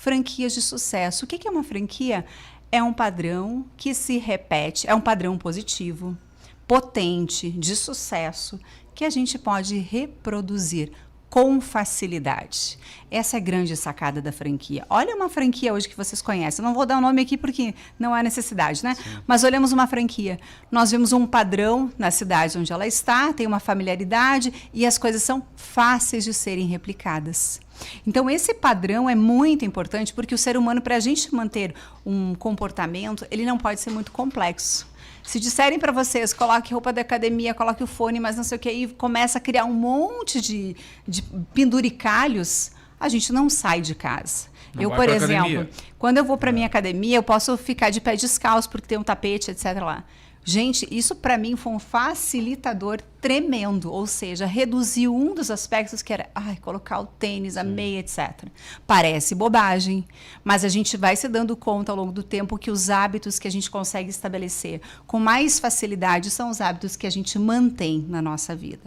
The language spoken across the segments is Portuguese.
franquias de sucesso. O que é uma franquia? É um padrão que se repete, é um padrão positivo, potente, de sucesso, que a gente pode reproduzir com facilidade. Essa é a grande sacada da franquia. Olha uma franquia hoje que vocês conhecem. Eu não vou dar o nome aqui porque não há necessidade, né? Sim. Mas olhamos uma franquia. Nós vemos um padrão na cidade onde ela está, tem uma familiaridade e as coisas são fáceis de serem replicadas. Então, esse padrão é muito importante porque o ser humano, para a gente manter um comportamento, ele não pode ser muito complexo. Se disserem para vocês, coloque roupa da academia, coloque o fone, mas não sei o que, e começa a criar um monte de penduricalhos, a gente não sai de casa. Eu, por exemplo, quando eu vou para minha academia, eu posso ficar de pé descalço porque tem um tapete, etc. lá. Gente, isso para mim foi um facilitador tremendo, ou seja, reduziu um dos aspectos que era colocar o tênis, a meia, etc. Parece bobagem, mas a gente vai se dando conta ao longo do tempo que os hábitos que a gente consegue estabelecer com mais facilidade são os hábitos que a gente mantém na nossa vida.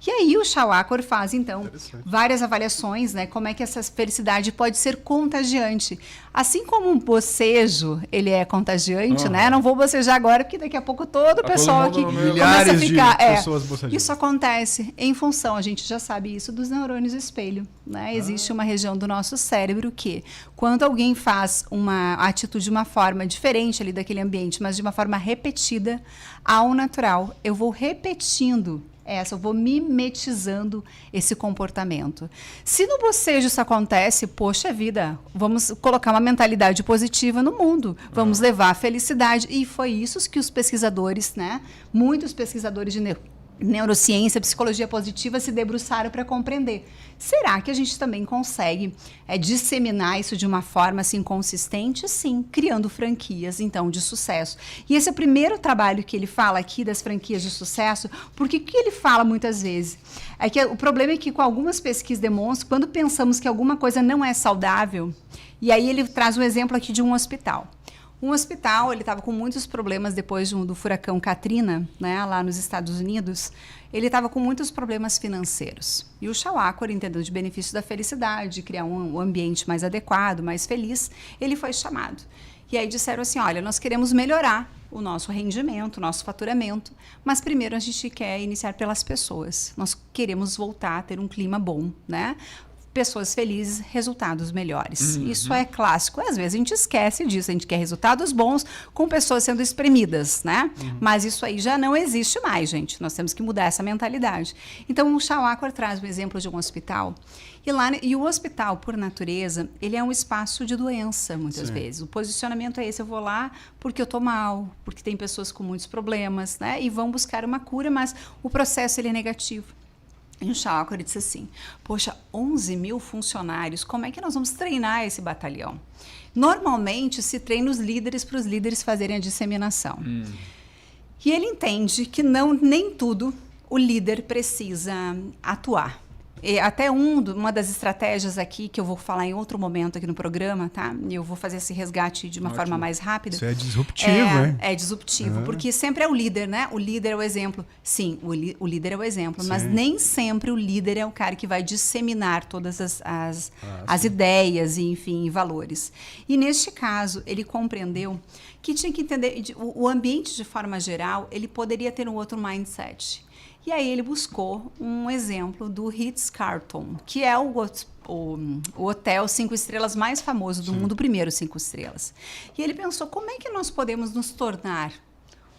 E aí o Shawakor faz, então, várias avaliações, né? Como é que essa felicidade pode ser contagiante. Assim como um bocejo, ele é contagiante, né? Não vou bocejar agora, porque daqui a pouco todo o pessoal aqui começa a ficar... pessoas bocejando. Isso acontece em função, a gente já sabe isso, dos neurônios espelho, né? Existe uma região do nosso cérebro que, quando alguém faz uma atitude de uma forma diferente ali daquele ambiente, mas de uma forma repetida, ao natural, eu vou repetindo eu vou mimetizando esse comportamento. Se no bocejo isso acontece, poxa vida, vamos colocar uma mentalidade positiva no mundo, vamos levar a felicidade. E foi isso que os pesquisadores, né, muitos pesquisadores de neurociência, psicologia positiva se debruçaram para compreender. Será que a gente também consegue disseminar isso de uma forma assim consistente? Sim, criando franquias, então, de sucesso. E esse é o primeiro trabalho que ele fala aqui das franquias de sucesso, porque o que ele fala muitas vezes? É que o problema é que com algumas pesquisas demonstram, quando pensamos que alguma coisa não é saudável, e aí ele traz um exemplo aqui de um hospital. Um hospital, ele estava com muitos problemas depois do furacão Katrina, né, lá nos Estados Unidos. Ele estava com muitos problemas financeiros. E o Shawakor, entendendo de benefício da felicidade, de criar um ambiente mais adequado, mais feliz, ele foi chamado. E aí disseram assim, olha, nós queremos melhorar o nosso rendimento, o nosso faturamento, mas primeiro a gente quer iniciar pelas pessoas. Nós queremos voltar a ter um clima bom, né? Pessoas felizes, resultados melhores. Isso é clássico. Às vezes a gente esquece disso, a gente quer resultados bons com pessoas sendo espremidas, né? Mas isso aí já não existe mais, gente. Nós temos que mudar essa mentalidade. Então, o Shawakor traz o exemplo de um hospital. E o hospital, por natureza, ele é um espaço de doença, muitas vezes. O posicionamento é esse, eu vou lá porque eu estou mal, porque tem pessoas com muitos problemas, né? E vão buscar uma cura, mas o processo ele é negativo. E o Shawakor disse assim, poxa, 11 mil funcionários, como é que nós vamos treinar esse batalhão? Normalmente se treina os líderes para os líderes fazerem a disseminação. E ele entende que nem tudo o líder precisa atuar. E até uma das estratégias aqui, que eu vou falar em outro momento aqui no programa, tá? E eu vou fazer esse resgate de uma forma mais rápida. Isso é disruptivo, hein? É disruptivo, porque sempre é o líder, né? O líder é o exemplo. Sim, o líder é o exemplo, mas nem sempre o líder é o cara que vai disseminar todas as ideias e, enfim, valores. E neste caso, ele compreendeu que tinha que entender o ambiente de forma geral, ele poderia ter um outro mindset. E aí ele buscou um exemplo do Ritz-Carlton, que é o hotel 5 estrelas mais famoso do mundo, o primeiro 5 estrelas. E ele pensou, como é que nós podemos nos tornar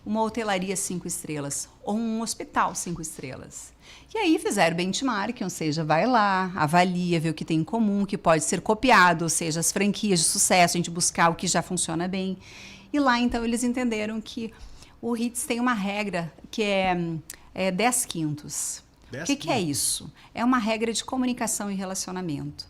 uma hotelaria 5 estrelas ou um hospital 5 estrelas? E aí fizeram benchmark, ou seja, vai lá, avalia, vê o que tem em comum, o que pode ser copiado, ou seja, as franquias de sucesso, a gente buscar o que já funciona bem. E lá, então, eles entenderam que o Ritz tem uma regra que é 10 quintos. O que é isso? É uma regra de comunicação e relacionamento.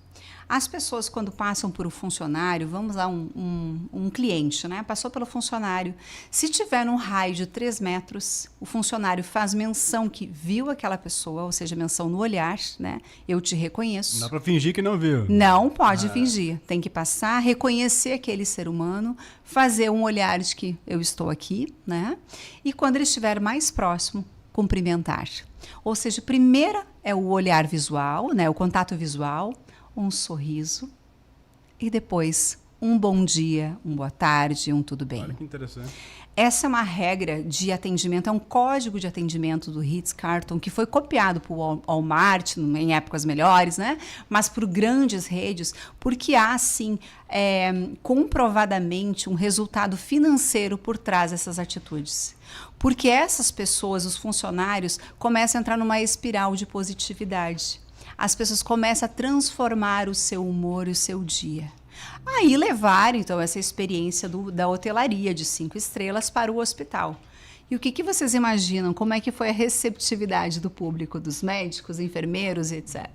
As pessoas, quando passam por um funcionário, vamos lá, um cliente, né? Passou pelo funcionário. Se tiver num raio de 3 metros, o funcionário faz menção que viu aquela pessoa, ou seja, menção no olhar, né? Eu te reconheço. Não dá para fingir que não viu. Não pode fingir. Tem que passar, reconhecer aquele ser humano, fazer um olhar de que eu estou aqui, né? E quando ele estiver mais próximo, cumprimentar. Ou seja, primeiro é o olhar visual, né? O contato visual, um sorriso, e depois um bom dia, um boa tarde, um tudo bem. Olha que interessante. Essa é uma regra de atendimento, é um código de atendimento do Ritz-Carlton que foi copiado por Walmart em épocas melhores, né? Mas por grandes redes, porque há, sim, comprovadamente um resultado financeiro por trás dessas atitudes. Porque essas pessoas, os funcionários, começam a entrar numa espiral de positividade. As pessoas começam a transformar o seu humor e o seu dia. Aí levar, então, essa experiência da hotelaria de 5 estrelas para o hospital. E o que vocês imaginam? Como é que foi a receptividade do público, dos médicos, enfermeiros, etc.?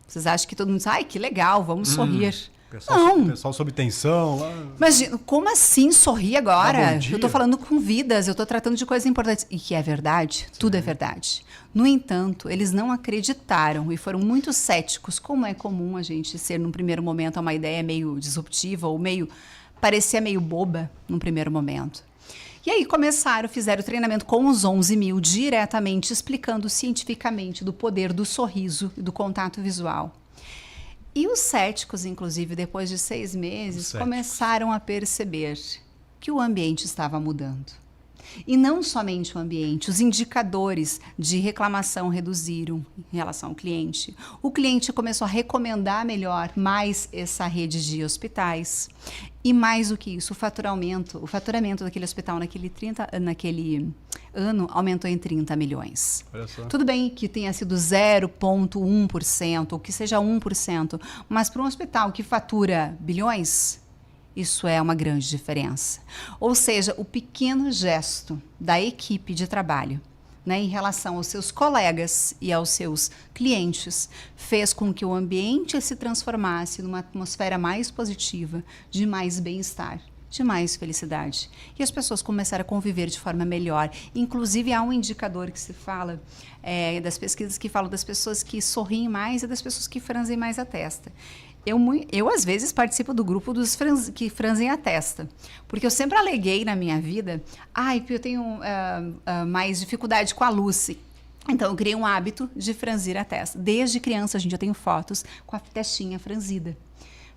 Vocês acham que todo mundo diz, ai, que legal, vamos sorrir. Pessoal sob tensão. Lá. Imagina, como assim sorrir agora? Bom dia. Eu estou falando com vidas, eu estou tratando de coisas importantes. E que é verdade, tudo é verdade. No entanto, eles não acreditaram e foram muito céticos, como é comum a gente ser, num primeiro momento, uma ideia meio disruptiva ou parecia meio boba num primeiro momento. E aí fizeram o treinamento com os 11 mil diretamente, explicando cientificamente do poder do sorriso e do contato visual. E os céticos, inclusive, depois de 6 meses, começaram a perceber que o ambiente estava mudando. E não somente o ambiente, os indicadores de reclamação reduziram em relação ao cliente. O cliente começou a recomendar mais essa rede de hospitais. E mais do que isso, o faturamento daquele hospital naquele ano aumentou em 30 milhões. Olha só. Tudo bem que tenha sido 0,1%, ou que seja 1%, mas para um hospital que fatura bilhões, isso é uma grande diferença. Ou seja, o pequeno gesto da equipe de trabalho, né, em relação aos seus colegas e aos seus clientes, fez com que o ambiente se transformasse numa atmosfera mais positiva, de mais bem-estar, de mais felicidade. E as pessoas começaram a conviver de forma melhor. Inclusive, há um indicador que se fala, das pesquisas que falam das pessoas que sorriem mais e das pessoas que franzem mais a testa. Eu, às vezes, participo do grupo dos que franzem a testa. Porque eu sempre aleguei na minha vida, que eu tenho mais dificuldade com a luz. Então, eu criei um hábito de franzir a testa. Desde criança, gente, eu tenho fotos com a testinha franzida.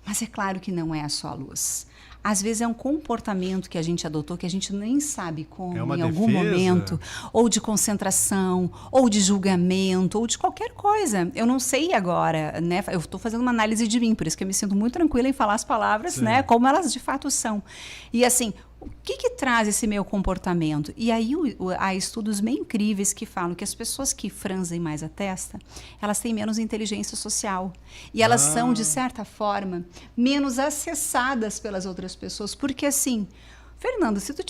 Mas é claro que não é só a luz. Às vezes é um comportamento que a gente adotou que a gente nem sabe como, em algum momento, ou de concentração, ou de julgamento, ou de qualquer coisa. Eu não sei agora, né? Eu estou fazendo uma análise de mim, por isso que eu me sinto muito tranquila em falar as palavras, né? Como elas de fato são. E assim, o que traz esse meu comportamento? E aí há estudos bem incríveis que falam que as pessoas que franzem mais a testa, elas têm menos inteligência social. E elas são, de certa forma, menos acessadas pelas outras pessoas. Porque assim, Fernando, se tu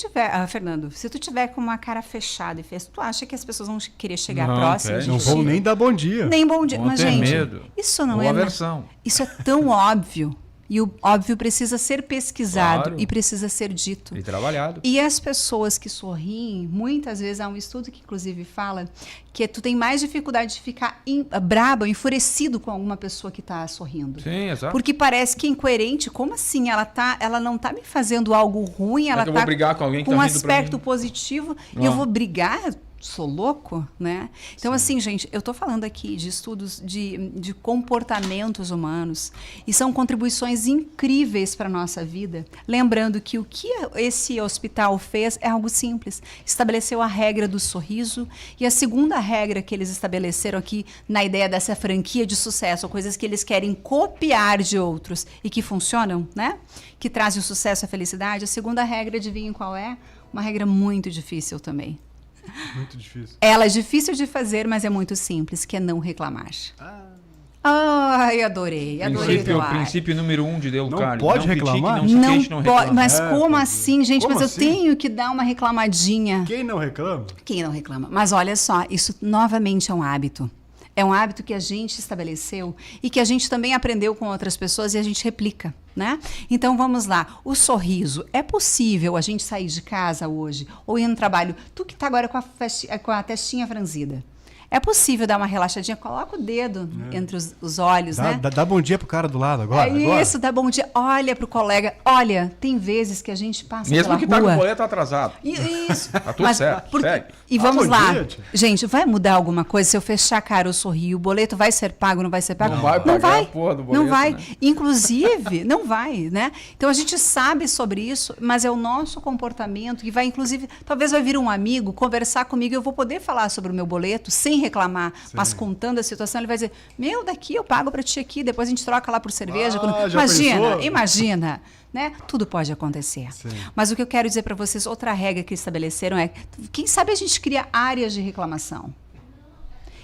tiver com uma cara fechada e feia, tu acha que as pessoas vão querer chegar próximas? Não vão nem dar bom dia. Nem bom dia. Mas, gente, medo. Isso não Ou é... aversão. Isso é tão óbvio. E o óbvio precisa ser pesquisado, claro, e precisa ser dito. E trabalhado. E as pessoas que sorriem, muitas vezes há um estudo que inclusive fala que tu tem mais dificuldade de ficar brabo, enfurecido com alguma pessoa que está sorrindo. Sim, exato. Porque parece que é incoerente. Como assim? Ela não está me fazendo algo ruim, ela eu vou brigar com alguém que com um tá rindo pra aspecto mim. positivo e eu vou brigar? Sou louco, né? Então, assim, gente, eu estou falando aqui de estudos de comportamentos humanos e são contribuições incríveis para a nossa vida. Lembrando que o que esse hospital fez é algo simples. Estabeleceu a regra do sorriso e a segunda regra que eles estabeleceram aqui na ideia dessa franquia de sucesso, coisas que eles querem copiar de outros e que funcionam, né? Que trazem o sucesso e a felicidade. A segunda regra, adivinhem qual é? Uma regra muito difícil também. Muito difícil. Ela é difícil de fazer, mas é muito simples, que é não reclamar. Ai, adorei O princípio número 1 de Dale Carnegie. Não pode reclamar? Não Não pode, mas como assim, gente? Como mas assim? eu tenho que dar uma reclamadinha. Quem não reclama? Quem não reclama? Mas olha só, isso novamente é um hábito. É um hábito que a gente estabeleceu e que a gente também aprendeu com outras pessoas e a gente replica, né? Então vamos lá. O sorriso. É possível a gente sair de casa hoje ou ir no trabalho? Tu que está agora com a testinha franzida. É possível dar uma relaxadinha, coloca o dedo entre os olhos, né? Dá bom dia pro cara do lado agora. Isso, dá bom dia. Olha pro colega. Olha, tem vezes que a gente passa Mesmo pela que rua. tá com o boleto atrasado. Isso. Tá tudo certo. Segue. E vamos bom lá. dia, tia. Gente, vai mudar alguma coisa se eu fechar a cara ou sorrir? O boleto vai ser pago, não vai ser pago? Não vai pagar a porra do boleto, Não vai. né? Inclusive, não vai, né? Então a gente sabe sobre isso, mas é o nosso comportamento que vai, inclusive, talvez vai vir um amigo conversar comigo e eu vou poder falar sobre o meu boleto sem reclamar, mas contando a situação, ele vai dizer: meu, daqui eu pago para ti aqui, depois a gente troca lá por cerveja. Já pensou? Imagina. Né? Tudo pode acontecer. Sim. Mas o que eu quero dizer para vocês, outra regra que estabeleceram é, quem sabe a gente cria áreas de reclamação.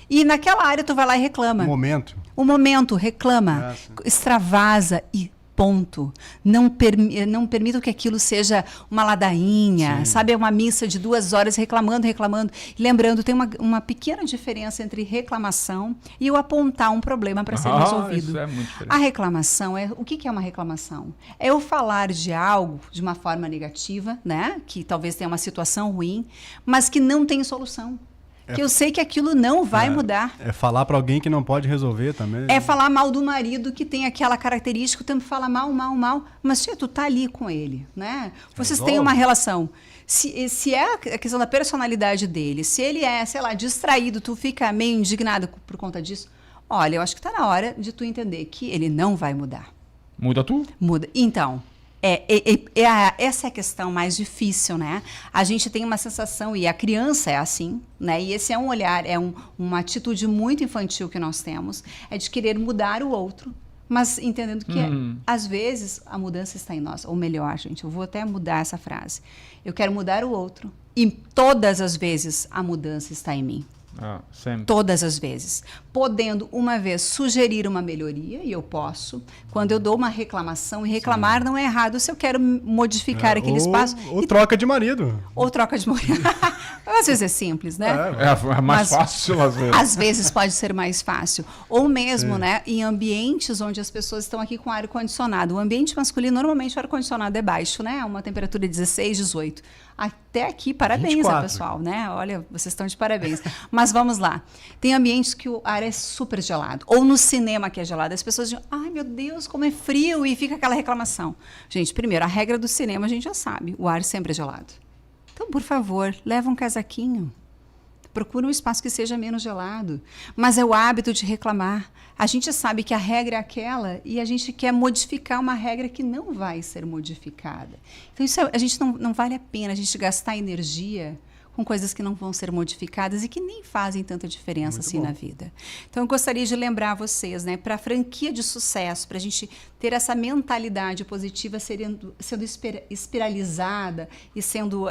E naquela área tu vai lá e reclama. Um momento, reclama, extravasa e ponto. Não permita que aquilo seja uma ladainha, sabe? É uma missa de 2 horas reclamando. E lembrando, tem uma pequena diferença entre reclamação e eu apontar um problema para ser resolvido. Isso é muito diferente. A reclamação o que é uma reclamação? É eu falar de algo de uma forma negativa, né? Que talvez tenha uma situação ruim, mas que não tem solução. Que eu sei que aquilo não vai mudar. É falar para alguém que não pode resolver também. É falar mal do marido que tem aquela característica, o tempo fala mal. Mas, tia, tu tá ali com ele, né? Vocês têm uma relação. Se é a questão da personalidade dele, se ele é, sei lá, distraído, tu fica meio indignado por conta disso, olha, eu acho que tá na hora de tu entender que ele não vai mudar. Muda tu? Muda. Então, essa é a questão mais difícil, né? A gente tem uma sensação, e a criança é assim, né? E esse é um olhar, uma atitude muito infantil que nós temos, é de querer mudar o outro, mas entendendo que, às vezes, a mudança está em nós. Ou melhor, gente, eu vou até mudar essa frase. Eu quero mudar o outro, e todas as vezes a mudança está em mim. Sempre. Todas as vezes. Podendo, uma vez, sugerir uma melhoria, e eu posso. Quando eu dou uma reclamação, e reclamar não é errado se eu quero modificar aquele espaço. Ou troca de marido. Ou troca de marido. Às vezes é simples, né? É mais fácil, às vezes. Às vezes pode ser mais fácil. Ou mesmo, né, em ambientes onde as pessoas estão aqui com ar-condicionado. O ambiente masculino, normalmente, o ar-condicionado é baixo, né? Uma temperatura de 16, 18. Até aqui, parabéns, 24. pessoal, né? Olha, vocês estão de parabéns. Mas vamos lá. Tem ambientes que o ar é super gelado. Ou no cinema que é gelado. As pessoas dizem, ai meu Deus, como é frio. E fica aquela reclamação. Gente, primeiro, a regra do cinema a gente já sabe. O ar sempre é gelado. Então, por favor, leva um casaquinho. Procura um espaço que seja menos gelado. Mas é o hábito de reclamar. A gente sabe que a regra é aquela e a gente quer modificar uma regra que não vai ser modificada. Então, isso a gente não vale a pena a gente gastar energia com coisas que não vão ser modificadas e que nem fazem tanta diferença Muito assim bom. na vida. Então, eu gostaria de lembrar vocês, né, para a franquia de sucesso, para a gente ter essa mentalidade positiva sendo espiralizada e sendo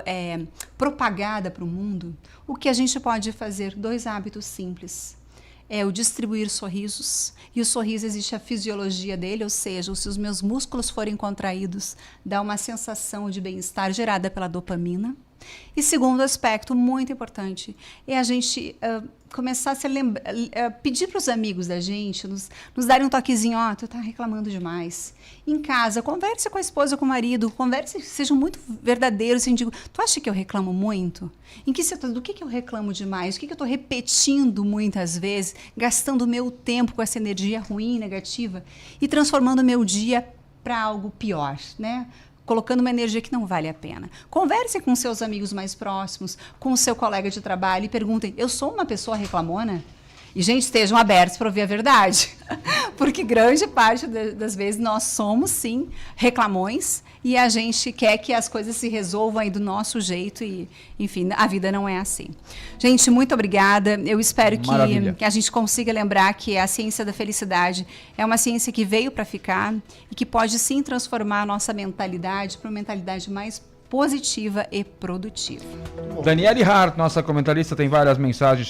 propagada para o mundo, o que a gente pode fazer? 2 hábitos simples. É o distribuir sorrisos, e o sorriso existe a fisiologia dele, ou seja, se os meus músculos forem contraídos, dá uma sensação de bem-estar gerada pela dopamina. E segundo aspecto, muito importante, é a gente começar a se pedir para os amigos da gente, nos darem um toquezinho, tu tá reclamando demais. Em casa, converse com a esposa, com o marido, converse, sejam muito verdadeiros, assim, digo, tu acha que eu reclamo muito? Do que eu reclamo demais? O que eu estou repetindo muitas vezes, gastando o meu tempo com essa energia ruim, negativa, e transformando o meu dia para algo pior, né? Colocando uma energia que não vale a pena. Converse com seus amigos mais próximos, com o seu colega de trabalho e perguntem, eu sou uma pessoa reclamona? E, gente, estejam abertos para ouvir a verdade. Porque grande parte das vezes nós somos, sim, reclamões e a gente quer que as coisas se resolvam aí do nosso jeito e, enfim, a vida não é assim. Gente, muito obrigada. Eu espero que a gente consiga lembrar que a ciência da felicidade é uma ciência que veio para ficar e que pode, sim, transformar a nossa mentalidade para uma mentalidade mais positiva e produtiva. Daniele Hart, nossa comentarista, tem várias mensagens